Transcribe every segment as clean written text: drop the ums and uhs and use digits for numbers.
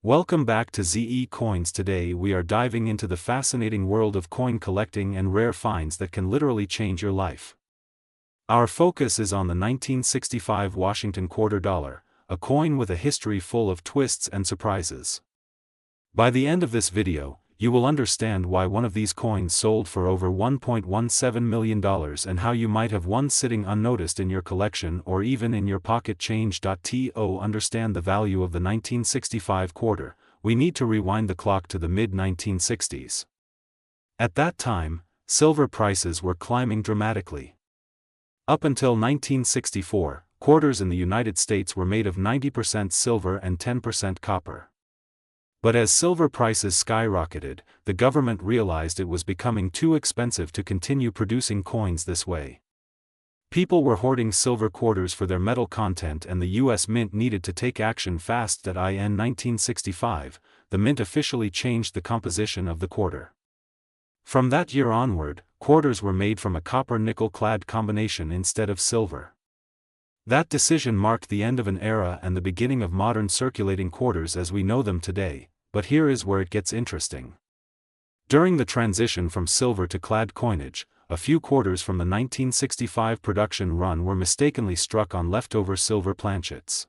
Welcome back to ZE Coins. Today we are diving into the fascinating world of coin collecting and rare finds that can literally change your life. Our focus is on the 1965 Washington quarter dollar, a coin with a history full of twists and surprises. By the end of this video, you will understand why one of these coins sold for over $1.17 million and how you might have one sitting unnoticed in your collection or even in your pocket. To understand the value of the 1965 quarter, we need to rewind the clock to the mid-1960s. At that time, silver prices were climbing dramatically. Up until 1964, quarters in the United States were made of 90% silver and 10% copper. But as silver prices skyrocketed, the government realized it was becoming too expensive to continue producing coins this way. People were hoarding silver quarters for their metal content, and the U.S. Mint needed to take action fast. In 1965, the Mint officially changed the composition of the quarter. From that year onward, quarters were made from a copper-nickel clad combination instead of silver. That decision marked the end of an era and the beginning of modern circulating quarters as we know them today. But here is where it gets interesting. During the transition from silver to clad coinage, a few quarters from the 1965 production run were mistakenly struck on leftover silver planchets.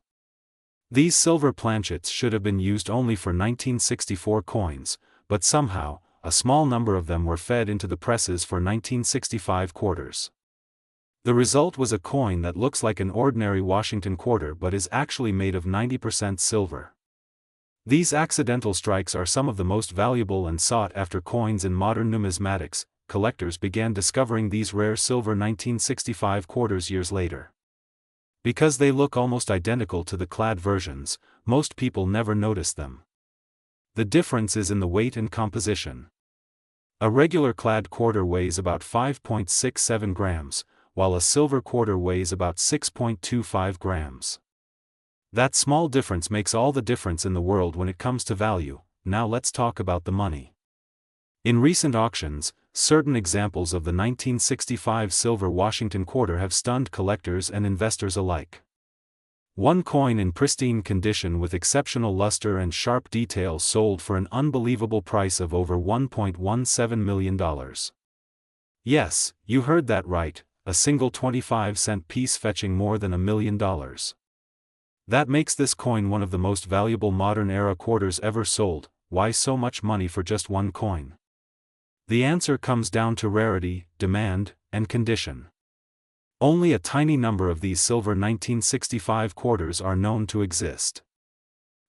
These silver planchets should have been used only for 1964 coins, but somehow, a small number of them were fed into the presses for 1965 quarters. The result was a coin that looks like an ordinary Washington quarter but is actually made of 90% silver. These accidental strikes are some of the most valuable and sought-after coins in modern numismatics. Collectors began discovering these rare silver 1965 quarters years later. Because they look almost identical to the clad versions, most people never notice them. The difference is in the weight and composition. A regular clad quarter weighs about 5.67 grams, while a silver quarter weighs about 6.25 grams. That small difference makes all the difference in the world when it comes to value. Now let's talk about the money. In recent auctions, certain examples of the 1965 silver Washington quarter have stunned collectors and investors alike. One coin in pristine condition with exceptional luster and sharp detail sold for an unbelievable price of over $1.17 million. Yes, you heard that right, a single 25-cent piece fetching more than $1 million. That makes this coin one of the most valuable modern-era quarters ever sold. Why so much money for just one coin? The answer comes down to rarity, demand, and condition. Only a tiny number of these silver 1965 quarters are known to exist.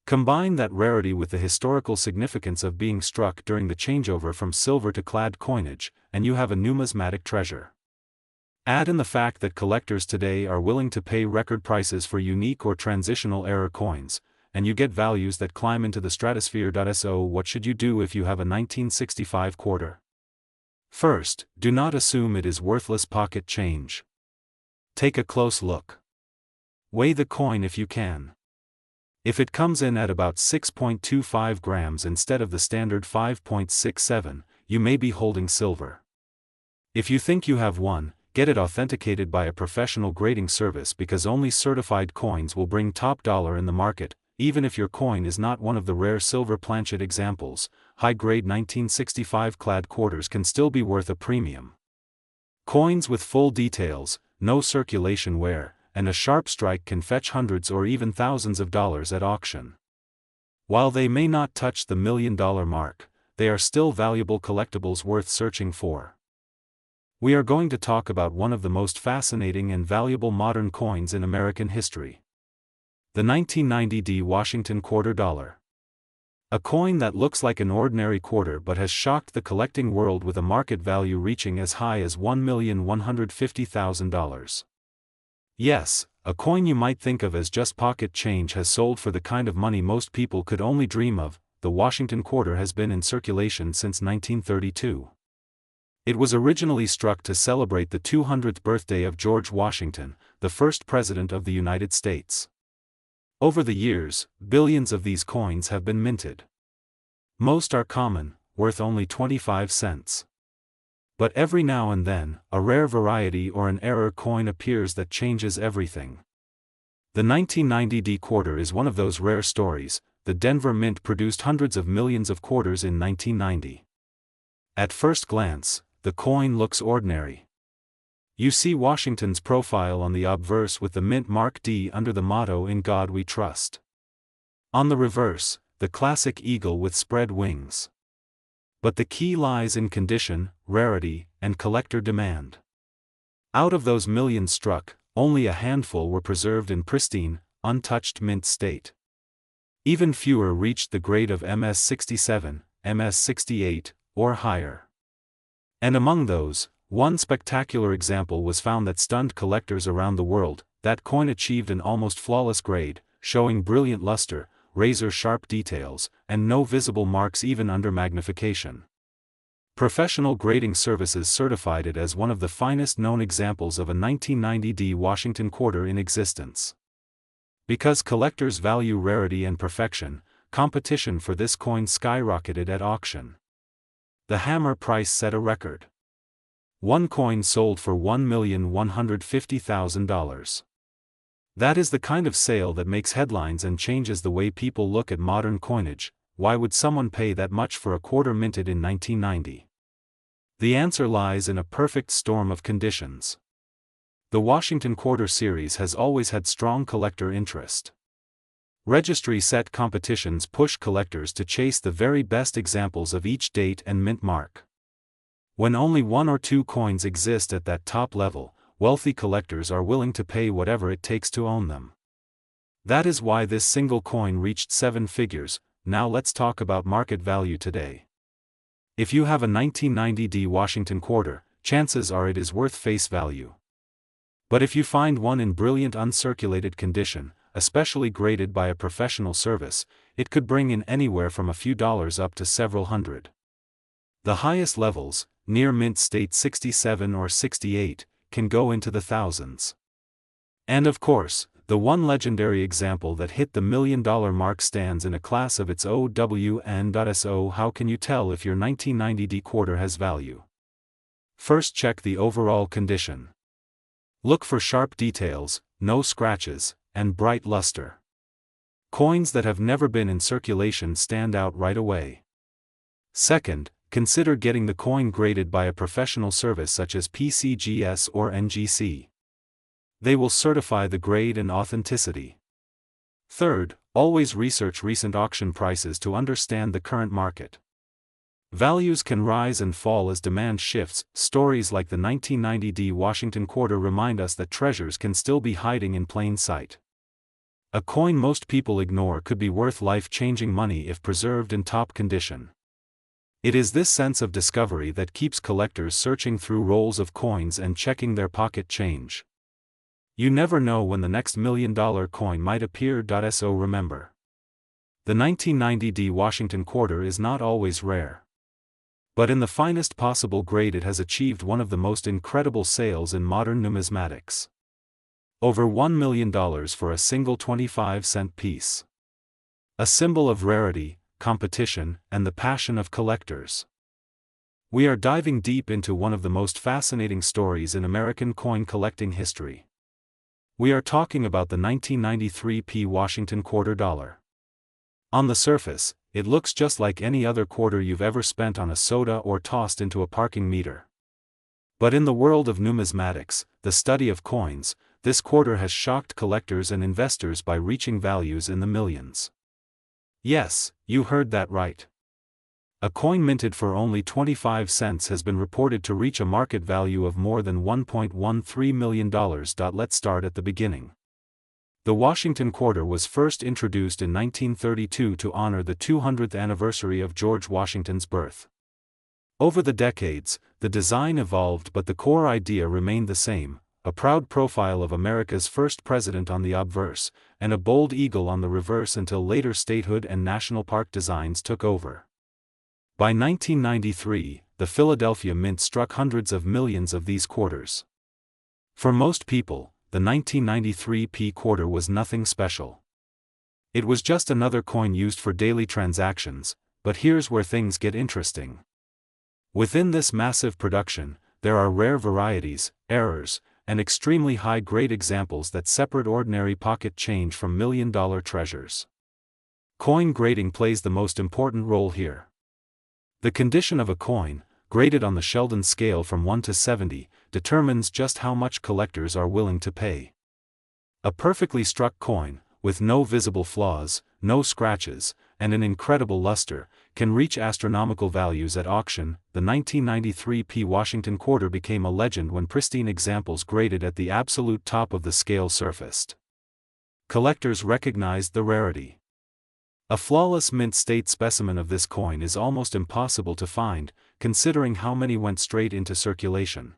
Combine that rarity with the historical significance of being struck during the changeover from silver to clad coinage, and you have a numismatic treasure. Add in the fact that collectors today are willing to pay record prices for unique or transitional era coins, and you get values that climb into the stratosphere. So what should you do if you have a 1965 quarter? First, do not assume it is worthless pocket change. Take a close look. Weigh the coin if you can. If it comes in at about 6.25 grams instead of the standard 5.67, you may be holding silver. If you think you have one, get it authenticated by a professional grading service, because only certified coins will bring top dollar in the market. Even if your coin is not one of the rare silver planchet examples, high-grade 1965 clad quarters can still be worth a premium. Coins with full details, no circulation wear, and a sharp strike can fetch hundreds or even thousands of dollars at auction. While they may not touch the $1 million mark, they are still valuable collectibles worth searching for. We are going to talk about one of the most fascinating and valuable modern coins in American history. The 1990 Washington quarter dollar. A coin that looks like an ordinary quarter but has shocked the collecting world with a market value reaching as high as $1,150,000. Yes, a coin you might think of as just pocket change has sold for the kind of money most people could only dream of. The Washington quarter has been in circulation since 1932. It was originally struck to celebrate the 200th birthday of George Washington, the first president of the United States. Over the years, billions of these coins have been minted. Most are common, worth only 25 cents. But every now and then, a rare variety or an error coin appears that changes everything. The 1990 quarter is one of those rare stories. the Denver Mint produced hundreds of millions of quarters in 1990. At first glance, the coin looks ordinary. You see Washington's profile on the obverse with the mint mark D under the motto "In God We Trust." On the reverse, the classic eagle with spread wings. But the key lies in condition, rarity, and collector demand. Out of those millions struck, only a handful were preserved in pristine, untouched mint state. Even fewer reached the grade of MS-67, MS-68, or higher. And among those, one spectacular example was found that stunned collectors around the world. That coin achieved an almost flawless grade, showing brilliant luster, razor-sharp details, and no visible marks even under magnification. Professional grading services certified it as one of the finest known examples of a 1990 Washington quarter in existence. Because collectors value rarity and perfection, competition for this coin skyrocketed at auction. The hammer price set a record. One coin sold for $1,150,000. That is the kind of sale that makes headlines and changes the way people look at modern coinage. Why would someone pay that much for a quarter minted in 1990? The answer lies in a perfect storm of conditions. The Washington Quarter series has always had strong collector interest. Registry-set competitions push collectors to chase the very best examples of each date and mint mark. When only one or two coins exist at that top level, wealthy collectors are willing to pay whatever it takes to own them. That is why this single coin reached 7 figures. Now let's talk about market value today. If you have a 1990 Washington quarter, chances are it is worth face value. But if you find one in brilliant uncirculated condition, especially graded by a professional service, it could bring in anywhere from a few dollars up to several hundred. The highest levels, near mint state 67 or 68, can go into the thousands. And of course, the one legendary example that hit the $1 million mark stands in a class of its own. How can you tell if your 1990 quarter has value? First, check the overall condition. Look for sharp details, no scratches, and bright luster. Coins that have never been in circulation stand out right away. Second, consider getting the coin graded by a professional service such as PCGS or NGC. They will certify the grade and authenticity. Third, always research recent auction prices to understand the current market. Values can rise and fall as demand shifts. Stories like the 1990 Washington quarter remind us that treasures can still be hiding in plain sight. A coin most people ignore could be worth life-changing money if preserved in top condition. It is this sense of discovery that keeps collectors searching through rolls of coins and checking their pocket change. You never know when the next $1 million coin might appear. So remember, the 1990 Washington quarter is not always rare. But in the finest possible grade it has achieved one of the most incredible sales in modern numismatics. Over $1 million for a single 25-cent piece. A symbol of rarity, competition, and the passion of collectors. We are diving deep into one of the most fascinating stories in American coin collecting history. We are talking about the 1993 Washington quarter dollar. On the surface, it looks just like any other quarter you've ever spent on a soda or tossed into a parking meter. But in the world of numismatics, the study of coins, this quarter has shocked collectors and investors by reaching values in the millions. Yes, you heard that right. A coin minted for only 25 cents has been reported to reach a market value of more than $1.13 million. Let's start at the beginning. The Washington quarter was first introduced in 1932 to honor the 200th anniversary of George Washington's birth. Over the decades, the design evolved but the core idea remained the same, a proud profile of America's first president on the obverse, and a bold eagle on the reverse until later statehood and national park designs took over. By 1993, the Philadelphia Mint struck hundreds of millions of these quarters. For most people, the 1993 quarter was nothing special. It was just another coin used for daily transactions, but here's where things get interesting. Within this massive production, there are rare varieties, errors, and extremely high-grade examples that separate ordinary pocket change from million-dollar treasures. Coin grading plays the most important role here. The condition of a coin, graded on the Sheldon scale from 1 to 70, determines just how much collectors are willing to pay. A perfectly struck coin, with no visible flaws, no scratches, and an incredible luster, can reach astronomical values at auction. The 1993 P. Washington quarter became a legend when pristine examples graded at the absolute top of the scale surfaced. Collectors recognized the rarity. A flawless mint state specimen of this coin is almost impossible to find, considering how many went straight into circulation.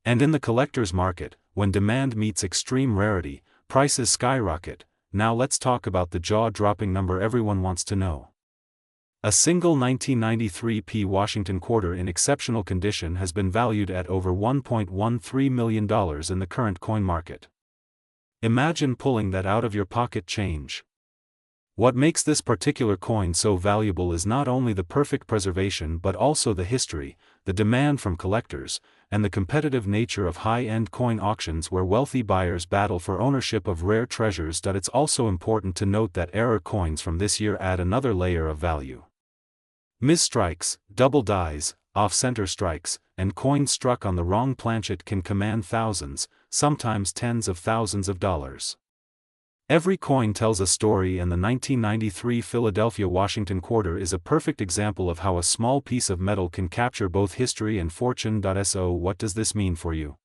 And in the collector's market, when demand meets extreme rarity, prices skyrocket. Now let's talk about the jaw-dropping number everyone wants to know. A single 1993 P. Washington quarter in exceptional condition has been valued at over $1.13 million in the current coin market. Imagine pulling that out of your pocket change. What makes this particular coin so valuable is not only the perfect preservation but also the history, the demand from collectors, and the competitive nature of high-end coin auctions where wealthy buyers battle for ownership of rare treasures. It's also important to note that error coins from this year add another layer of value. Misstrikes, double dies, off-center strikes, and coins struck on the wrong planchet can command thousands, sometimes tens of thousands of dollars. Every coin tells a story, and the 1993 Philadelphia Washington quarter is a perfect example of how a small piece of metal can capture both history and fortune. So what does this mean for you?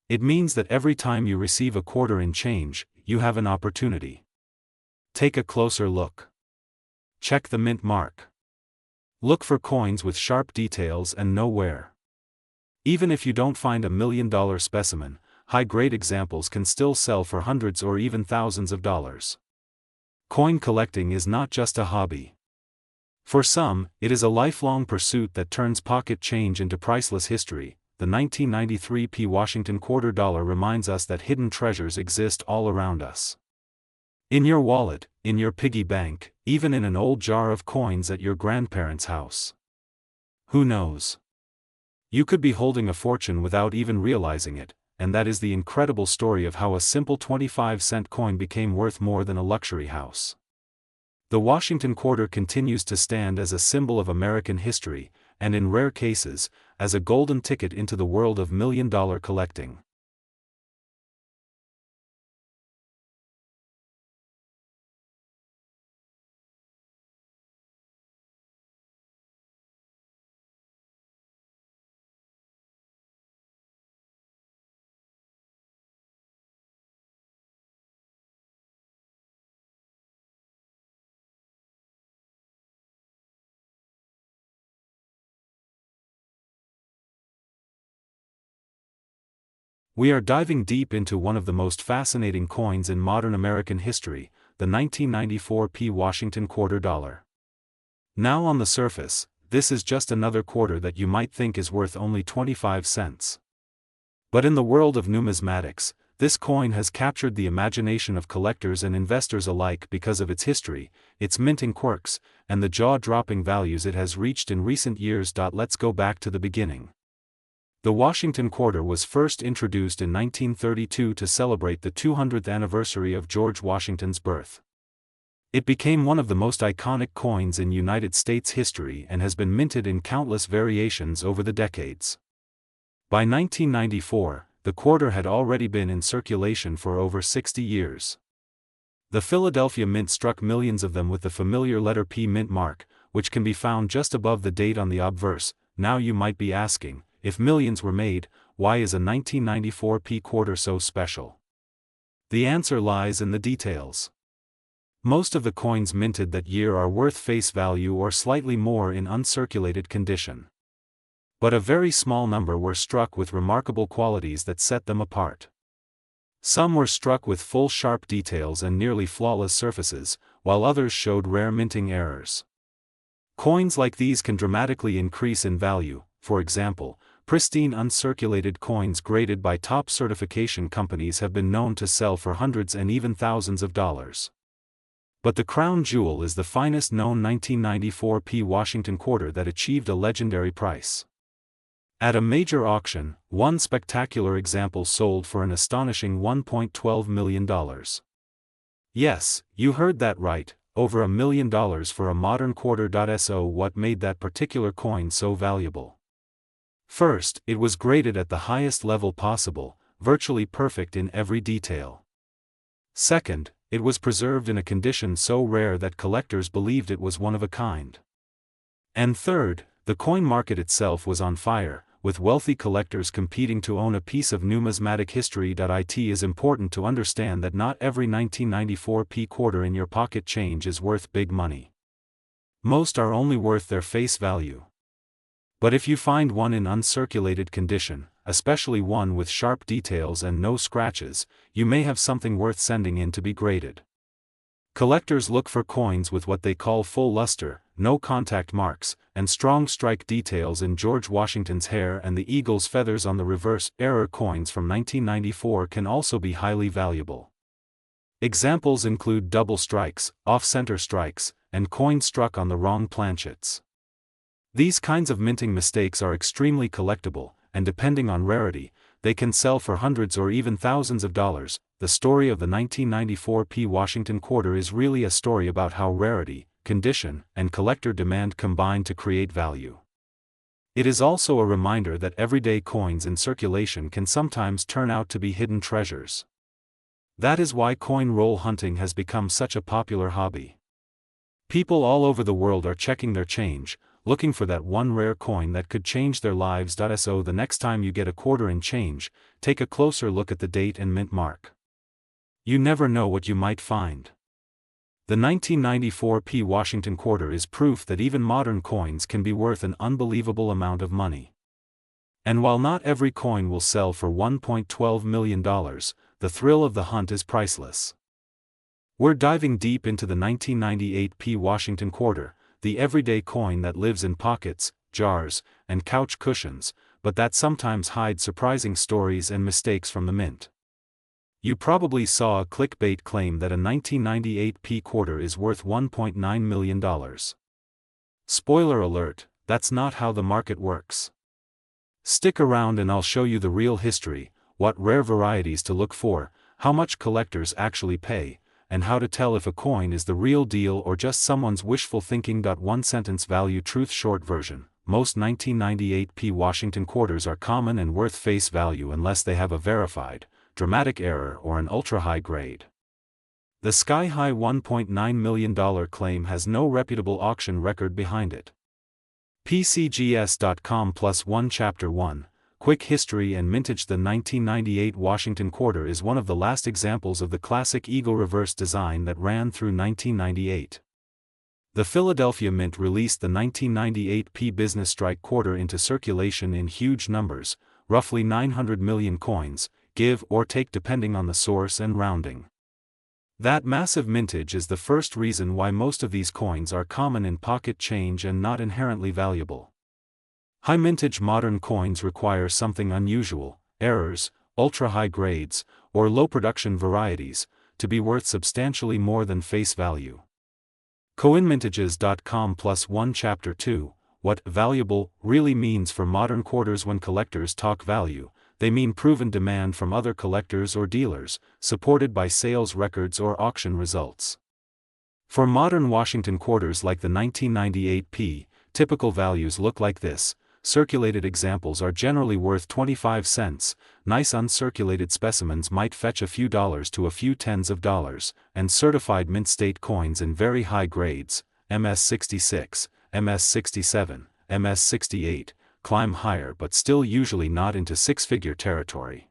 It means that every time you receive a quarter in change, you have an opportunity. Take a closer look. Check the mint mark. Look for coins with sharp details and no wear. Even if you don't find $1 million specimen, high-grade examples can still sell for hundreds or even thousands of dollars. Coin collecting is not just a hobby. For some, it is a lifelong pursuit that turns pocket change into priceless history. The 1993 P. Washington quarter dollar reminds us that hidden treasures exist all around us. In your wallet, in your piggy bank, even in an old jar of coins at your grandparents' house. Who knows? You could be holding a fortune without even realizing it. And that is the incredible story of how a simple 25-cent coin became worth more than a luxury house. The Washington quarter continues to stand as a symbol of American history, and in rare cases, as a golden ticket into the world of million-dollar collecting. We are diving deep into one of the most fascinating coins in modern American history, the 1994 P. Washington quarter dollar. Now on the surface, this is just another quarter that you might think is worth only 25 cents. But in the world of numismatics, this coin has captured the imagination of collectors and investors alike because of its history, its minting quirks, and the jaw-dropping values it has reached in recent years. Let's go back to the beginning. The Washington quarter was first introduced in 1932 to celebrate the 200th anniversary of George Washington's birth. It became one of the most iconic coins in United States history and has been minted in countless variations over the decades. By 1994, the quarter had already been in circulation for over 60 years. The Philadelphia Mint struck millions of them with the familiar letter P mint mark, which can be found just above the date on the obverse. Now you might be asking, if millions were made, why is a 1994 P quarter so special? The answer lies in the details. Most of the coins minted that year are worth face value or slightly more in uncirculated condition. But a very small number were struck with remarkable qualities that set them apart. Some were struck with full sharp details and nearly flawless surfaces, while others showed rare minting errors. Coins like these can dramatically increase in value. For example, pristine uncirculated coins graded by top certification companies have been known to sell for hundreds and even thousands of dollars. But the crown jewel is the finest known 1994 P. Washington quarter that achieved a legendary price. At a major auction, one spectacular example sold for an astonishing $1.12 million. Yes, you heard that right, over $1 million for a modern quarter. So what made that particular coin so valuable? First, it was graded at the highest level possible, virtually perfect in every detail. Second, it was preserved in a condition so rare that collectors believed it was one of a kind. And third, the coin market itself was on fire, with wealthy collectors competing to own a piece of numismatic history. It is important to understand that not every 1994 p quarter in your pocket change is worth big money. Most are only worth their face value. But if you find one in uncirculated condition, especially one with sharp details and no scratches, you may have something worth sending in to be graded. Collectors look for coins with what they call full luster, no contact marks, and strong strike details in George Washington's hair and the eagle's feathers on the reverse. Error coins from 1994 can also be highly valuable. Examples include double strikes, off-center strikes, and coins struck on the wrong planchets. These kinds of minting mistakes are extremely collectible, and depending on rarity, they can sell for hundreds or even thousands of dollars. The story of the 1994 p Washington quarter is really a story about how rarity, condition, and collector demand combine to create value. It is also a reminder that everyday coins in circulation can sometimes turn out to be hidden treasures. That is why coin roll hunting has become such a popular hobby. People all over the world are checking their change, looking for that one rare coin that could change their lives. So the next time you get a quarter in change, take a closer look at the date and mint mark. You never know what you might find. The 1994 p Washington quarter is proof that even modern coins can be worth an unbelievable amount of money. And while not every coin will sell for $1.12 million, the thrill of the hunt is priceless. We're diving deep into the 1998 p Washington quarter, the everyday coin that lives in pockets, jars, and couch cushions, but that sometimes hides surprising stories and mistakes from the mint. You probably saw a clickbait claim that a 1998 p quarter is worth $1.9 million. Spoiler alert, that's not how the market works. Stick around and I'll show you the real history, what rare varieties to look for, how much collectors actually pay, and how to tell if a coin is the real deal or just someone's wishful thinking. One sentence value truth short version: most 1998 p Washington quarters are common and worth face value unless they have a verified, dramatic error or an ultra-high grade. The sky-high $1.9 million claim has no reputable auction record behind it. PCGS.com+1 Chapter 1, Quick History and Mintage. The 1998 Washington quarter is one of the last examples of the classic eagle reverse design that ran through 1998. The Philadelphia Mint released the 1998 p Business Strike quarter into circulation in huge numbers, roughly 900 million coins, give or take depending on the source and rounding. That massive mintage is the first reason why most of these coins are common in pocket change and not inherently valuable. High mintage modern coins require something unusual, errors, ultra-high grades, or low production varieties, to be worth substantially more than face value. Coinmintages.com+1 Chapter 2, What valuable really means for modern quarters. When collectors talk value, they mean proven demand from other collectors or dealers, supported by sales records or auction results. For modern Washington quarters like the 1998 p, typical values look like this. Circulated examples are generally worth 25 cents, nice uncirculated specimens might fetch a few dollars to a few tens of dollars, and certified mint state coins in very high grades, MS66, MS67, MS68, climb higher but still usually not into six-figure territory.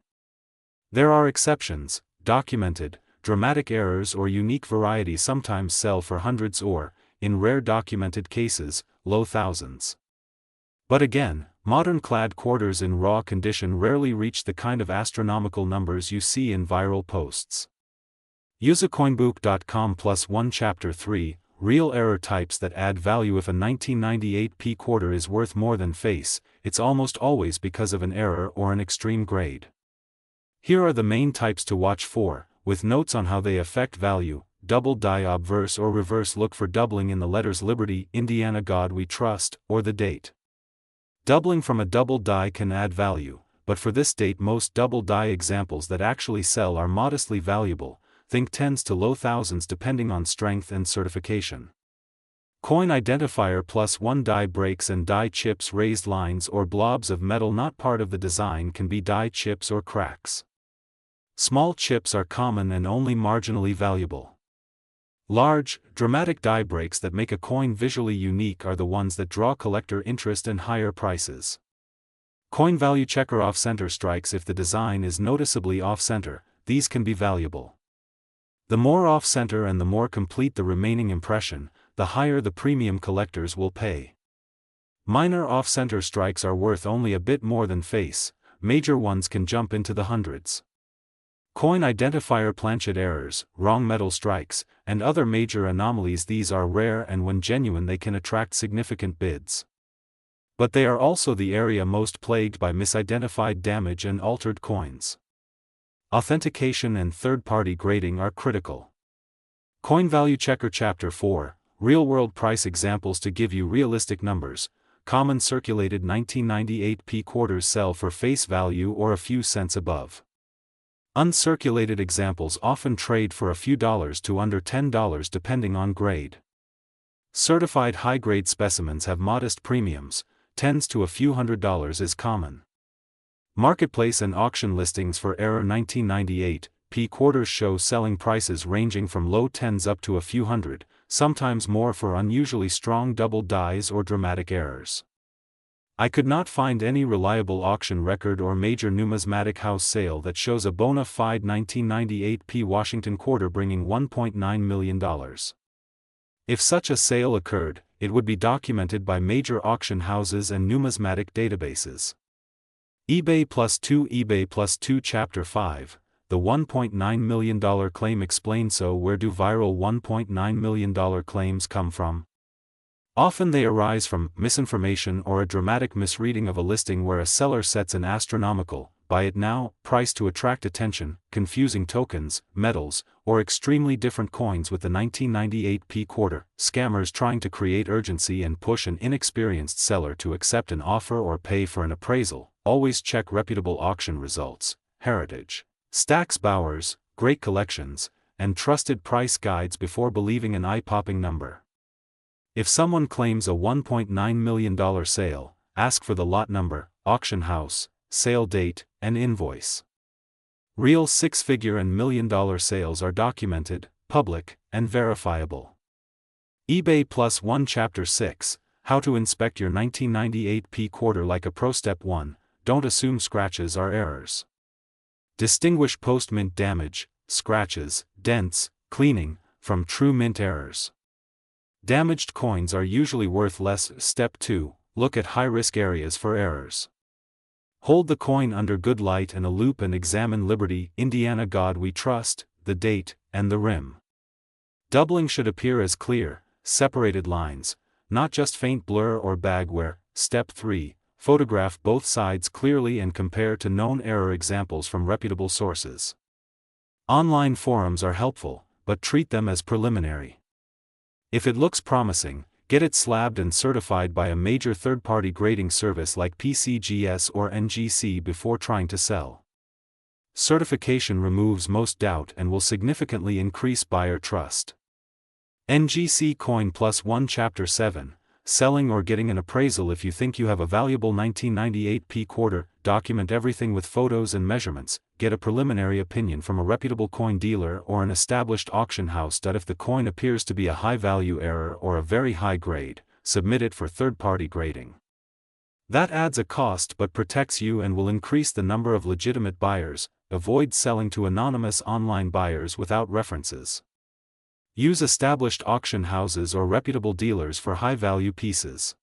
There are exceptions: documented, dramatic errors or unique varieties sometimes sell for hundreds or, in rare documented cases, low thousands. But again, modern clad quarters in raw condition rarely reach the kind of astronomical numbers you see in viral posts. Usecoinbook.com+1 Chapter 3, Real error types that add value. If a 1998 p quarter is worth more than face, it's almost always because of an error or an extreme grade. Here are the main types to watch for, with notes on how they affect value. Double die obverse or reverse: look for doubling in the letters Liberty, Indiana, God We Trust, or the date. Doubling from a double die can add value, but for this date most double die examples that actually sell are modestly valuable. think tens to low thousands depending on strength and certification. Coin identifier +1 die breaks and die chips. Raised lines or blobs of metal not part of the design can be die chips or cracks. Small chips are common and only marginally valuable. Large, dramatic die breaks that make a coin visually unique are the ones that draw collector interest and higher prices. Coin value checker off-center strikes. If the design is noticeably off-center, these can be valuable. The more off-center and the more complete the remaining impression, the higher the premium collectors will pay. Minor off-center strikes are worth only a bit more than face, major ones can jump into the hundreds. Coin identifier planchet errors, wrong metal strikes, and other major anomalies. These are rare, and when genuine they can attract significant bids. But they are also the area most plagued by misidentified damage and altered coins. Authentication and third-party grading are critical. Coin Value Checker Chapter 4, Real-world price examples. To give you realistic numbers, common circulated 1998 P quarters sell for face value or a few cents above. Uncirculated examples often trade for a few dollars to under $10 depending on grade. Certified high-grade specimens have modest premiums, tens to a few $100s is common. Marketplace and auction listings for error 1998 P quarters show selling prices ranging from low tens up to a few hundred, sometimes more for unusually strong double dies or dramatic errors. I could not find any reliable auction record or major numismatic house sale that shows a bona fide 1998 P Washington quarter bringing $1.9 million. If such a sale occurred, it would be documented by major auction houses and numismatic databases. eBay +2 Chapter 5, the $1.9 million claim explained. So where do viral $1.9 million claims come from? Often they arise from misinformation or a dramatic misreading of a listing where a seller sets an astronomical, buy it now, price to attract attention, confusing tokens, metals, or extremely different coins with the 1998 P quarter. Scammers trying to create urgency and push an inexperienced seller to accept an offer or pay for an appraisal. Always check reputable auction results, Heritage, Stack's Bowers, Great Collections, and trusted price guides before believing an eye-popping number. If someone claims a $1.9 million sale, ask for the lot number, auction house, sale date, and invoice. Real six-figure and million-dollar sales are documented, public, and verifiable. eBay +1 Chapter 6, How to Inspect Your 1998 P quarter like a pro. Step 1, Don't assume scratches are errors. Distinguish post-mint damage, scratches, dents, cleaning, from true mint errors. Damaged coins are usually worth less. Step 2, Look at high-risk areas for errors. Hold the coin under good light and a loupe and examine Liberty, Indiana God We Trust, the date, and the rim. Doubling should appear as clear, separated lines, not just faint blur or bag wear. Step 3, Photograph both sides clearly and compare to known error examples from reputable sources. Online forums are helpful, but treat them as preliminary. If it looks promising, get it slabbed and certified by a major third-party grading service like PCGS or NGC before trying to sell. Certification removes most doubt and will significantly increase buyer trust. NGC Coin +1 Chapter 7, Selling or getting an appraisal. If you think you have a valuable 1998 P quarter, document everything with photos and measurements, get a preliminary opinion from a reputable coin dealer or an established auction house. If the coin appears to be a high-value error or a very high grade, submit it for third-party grading. That adds a cost but protects you and will increase the number of legitimate buyers. Avoid selling to anonymous online buyers without references. Use established auction houses or reputable dealers for high-value pieces.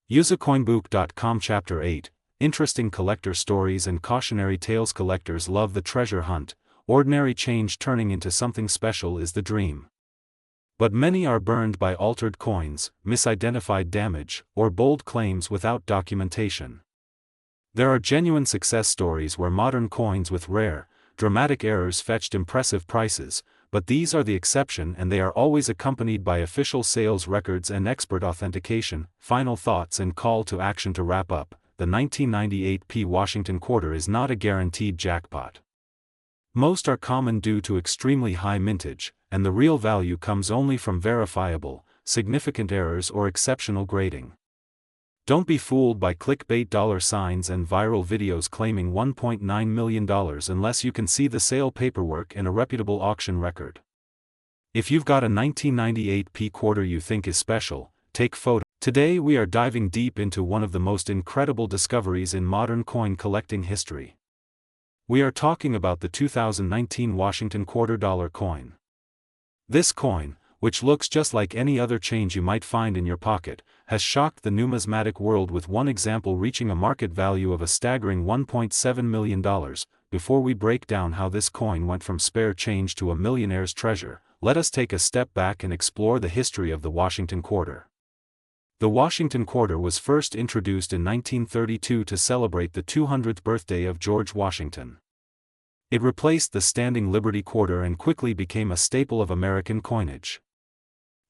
Useacoinbook.com Chapter 8, Interesting collector stories and cautionary tales. Collectors love the treasure hunt. Ordinary change turning into something special is the dream. But many are burned by altered coins, misidentified damage, or bold claims without documentation. There are genuine success stories where modern coins with rare, dramatic errors fetched impressive prices, but these are the exception and they are always accompanied by official sales records and expert authentication. Final thoughts and call to action. To wrap up, the 1998 P Washington quarter is not a guaranteed jackpot. Most are common due to extremely high mintage, and the real value comes only from verifiable, significant errors or exceptional grading. Don't be fooled by clickbait dollar signs and viral videos claiming $1.9 million unless you can see the sale paperwork and a reputable auction record. If you've got a 1998 P quarter you think is special, take photo. Today we are diving deep into one of the most incredible discoveries in modern coin collecting history. We are talking about the 2019 Washington $quarter coin. This coin, which looks just like any other change you might find in your pocket, has shocked the numismatic world with one example reaching a market value of a staggering $1.7 million. Before we break down how this coin went from spare change to a millionaire's treasure, let us take a step back and explore the history of the Washington quarter. The Washington quarter was first introduced in 1932 to celebrate the 200th birthday of George Washington. It replaced the standing Liberty quarter and quickly became a staple of American coinage.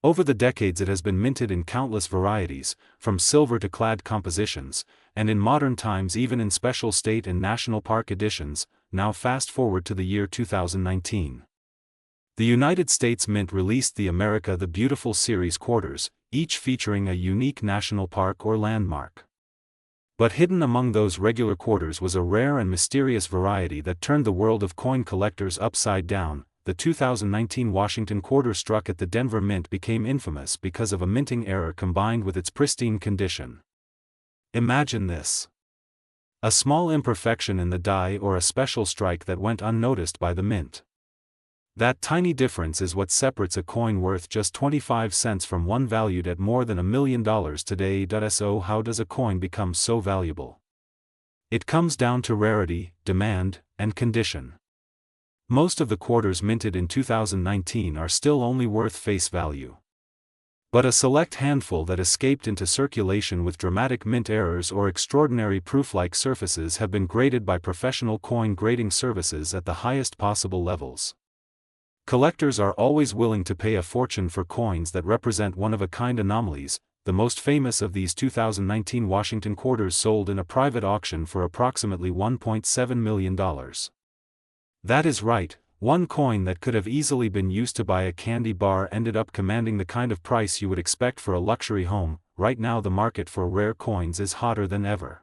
Over the decades it has been minted in countless varieties, from silver to clad compositions, and in modern times even in special state and national park editions. Now fast forward to the year 2019. The United States Mint released the America the Beautiful series quarters, each featuring a unique national park or landmark. But hidden among those regular quarters was a rare and mysterious variety that turned the world of coin collectors upside down. The 2019 Washington quarter struck at the Denver Mint became infamous because of a minting error combined with its pristine condition. Imagine this. A small imperfection in the die or a special strike that went unnoticed by the mint. That tiny difference is what separates a coin worth just 25 cents from one valued at more than $1 million today. So how does a coin become so valuable? It comes down to rarity, demand, and condition. Most of the quarters minted in 2019 are still only worth face value. But a select handful that escaped into circulation with dramatic mint errors or extraordinary proof-like surfaces have been graded by professional coin grading services at the highest possible levels. Collectors are always willing to pay a fortune for coins that represent one-of-a-kind anomalies. The most famous of these 2019 Washington quarters sold in a private auction for approximately $1.7 million. That is right, one coin that could have easily been used to buy a candy bar ended up commanding the kind of price you would expect for a luxury home. Right now the market for rare coins is hotter than ever.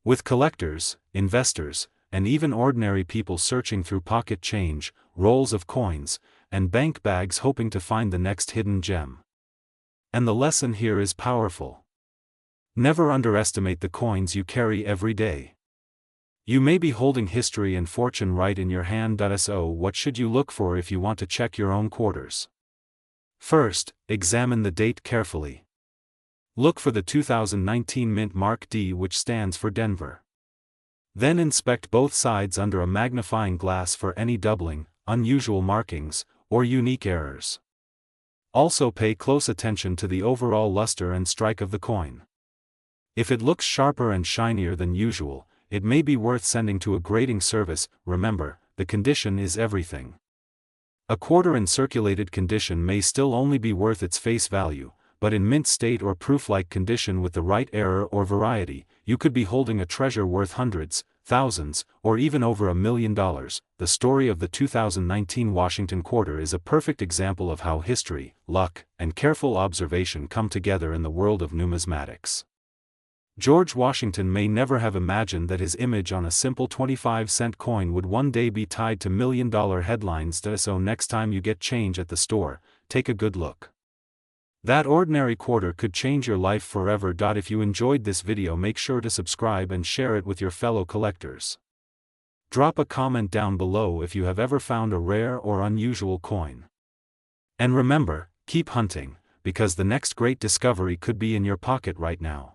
With collectors, investors, and even ordinary people searching through pocket change, rolls of coins, and bank bags hoping to find the next hidden gem. And the lesson here is powerful. Never underestimate the coins you carry every day. You may be holding history and fortune right in your hand. So what should you look for if you want to check your own quarters? First, examine the date carefully. Look for the 2019 Mint Mark D, which stands for Denver. Then inspect both sides under a magnifying glass for any doubling, unusual markings, or unique errors. Also pay close attention to the overall luster and strike of the coin. If it looks sharper and shinier than usual, it may be worth sending to a grading service. Remember, the condition is everything. A quarter in circulated condition may still only be worth its face value, but in mint state or proof-like condition with the right error or variety, you could be holding a treasure worth hundreds, thousands, or even over $1 million. The story of the 2019 Washington quarter is a perfect example of how history, luck, and careful observation come together in the world of numismatics. George Washington may never have imagined that his image on a simple 25-cent coin would one day be tied to million-dollar headlines. So next time you get change at the store, take a good look. That ordinary quarter could change your life forever. If you enjoyed this video, make sure to subscribe and share it with your fellow collectors. Drop a comment down below if you have ever found a rare or unusual coin. And remember, keep hunting, because the next great discovery could be in your pocket right now.